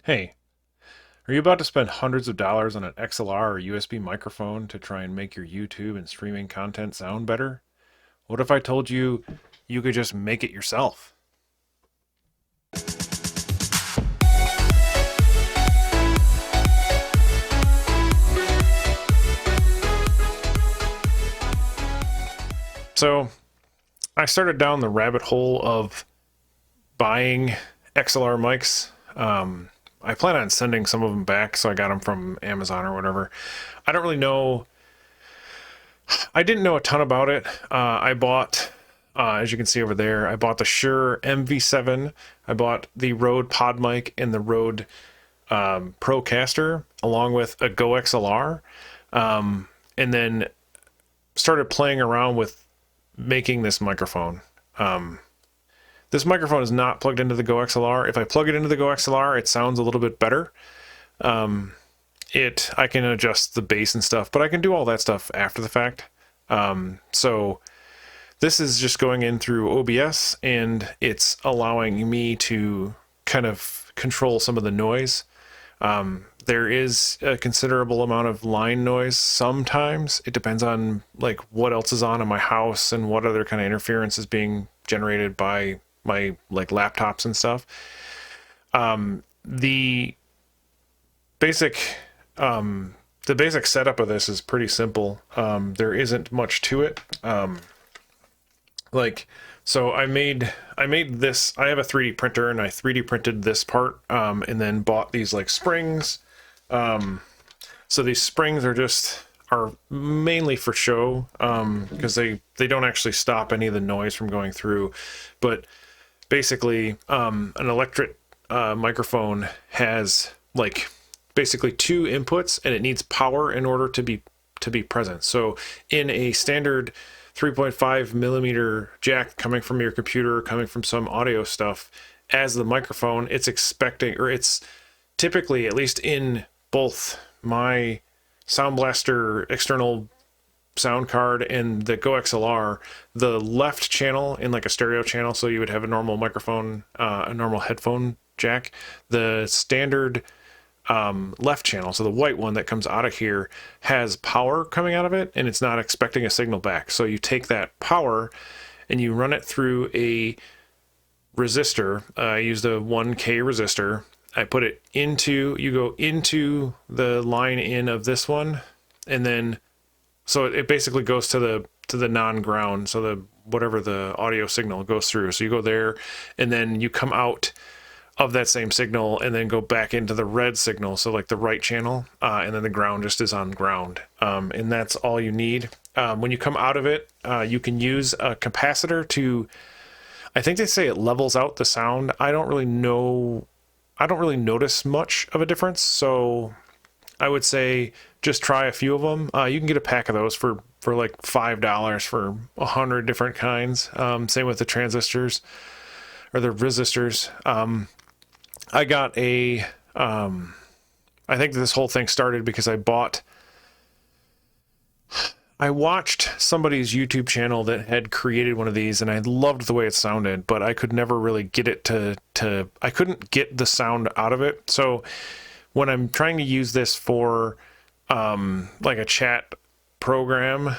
Hey, are you about to spend hundreds of dollars on an XLR or USB microphone to try and make your YouTube and streaming content sound better? What if I told you you could just make it yourself? So, I started down the rabbit hole of buying XLR mics. I plan on sending some of them back, so I got them from Amazon or whatever. I don't really know. I didn't know a ton about it. I bought, as you can see over there, I bought the Shure MV7. I bought the Rode PodMic and the Rode Procaster, along with a Go XLR, and then started playing around with making this microphone. This microphone is not plugged into the Go XLR. If I plug it into the Go XLR, it sounds a little bit better. I can adjust the bass and stuff, but I can do all that stuff after the fact. So this is just going in through OBS, and it's allowing me to kind of control some of the noise. There is a considerable amount of line noise sometimes. It depends on like what else is on in my house and what other kind of interference is being generated by my like laptops and stuff. The basic the basic setup of this is pretty simple. There isn't much to it. So I made this. I have a 3D printer, and I 3D printed this part, and then bought these like springs. So these springs are mainly for show, because they don't actually stop any of the noise from going through. But basically, an electric microphone has like basically two inputs, and it needs power in order to be present. So in a standard 3.5 millimeter jack coming from your computer, coming from some audio stuff, as the microphone, it's expecting, or it's typically, at least in both my Sound Blaster external sound card and the Go XLR, the left channel in like a stereo channel, so you would have a normal microphone, a normal headphone jack, the standard left channel, so the white one that comes out of here, has power coming out of it, and it's not expecting a signal back. So you take that power and you run it through a resistor. I used a 1K resistor. I put it into, you go into the line in of this one, and then so it basically goes to the non-ground, so the whatever the audio signal goes through. So you go there, and then you come out of that same signal and then go back into the red signal, so like the right channel, and then the ground just is on ground, and that's all you need. When you come out of it, you can use a capacitor to, I think they say it levels out the sound. I don't really notice much of a difference, so I would say just try a few of them. You can get a pack of those for like $5 for 100 different kinds. Same with the transistors or the resistors. I got I think this whole thing started because I watched somebody's YouTube channel that had created one of these, and I loved the way it sounded, but I could never really get it I couldn't get the sound out of it. So when I'm trying to use this for like a chat program,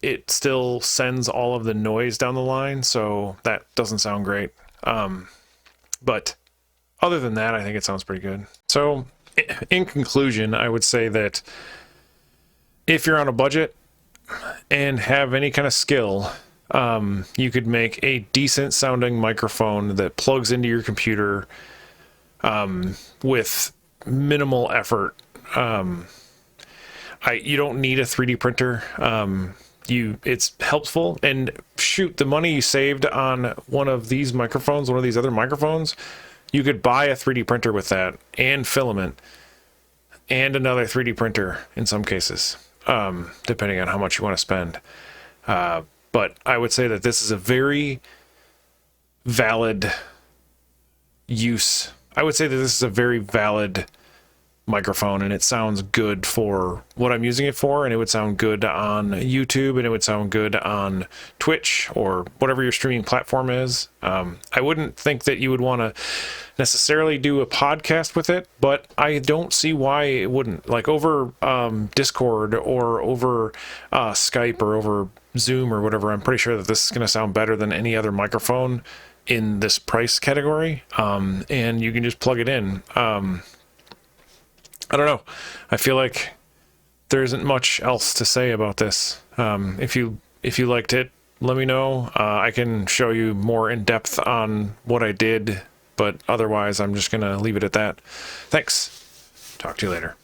it still sends all of the noise down the line, so that doesn't sound great. But other than that, I think it sounds pretty good. So in conclusion, I would say that if you're on a budget and have any kind of skill, you could make a decent sounding microphone that plugs into your computer with minimal effort. You don't need a 3D printer. It's helpful, and shoot, the money you saved on one of these other microphones, you could buy a 3D printer with that, and filament, and another 3D printer in some cases, depending on how much you want to spend. But I would say that this is a very valid use. I would say that this is a very valid microphone, and it sounds good for what I'm using it for, and it would sound good on YouTube, and it would sound good on Twitch or whatever your streaming platform is. I wouldn't think that you would want to necessarily do a podcast with it, but I don't see why it wouldn't. Like over Discord or over Skype or over Zoom or whatever, I'm pretty sure that this is going to sound better than any other microphone in this price category, and you can just plug it in. I don't know. I feel like there isn't much else to say about this. If you liked it, let me know. I can show you more in depth on what I did, but otherwise I'm just gonna leave it at that. Thanks. Talk to you later.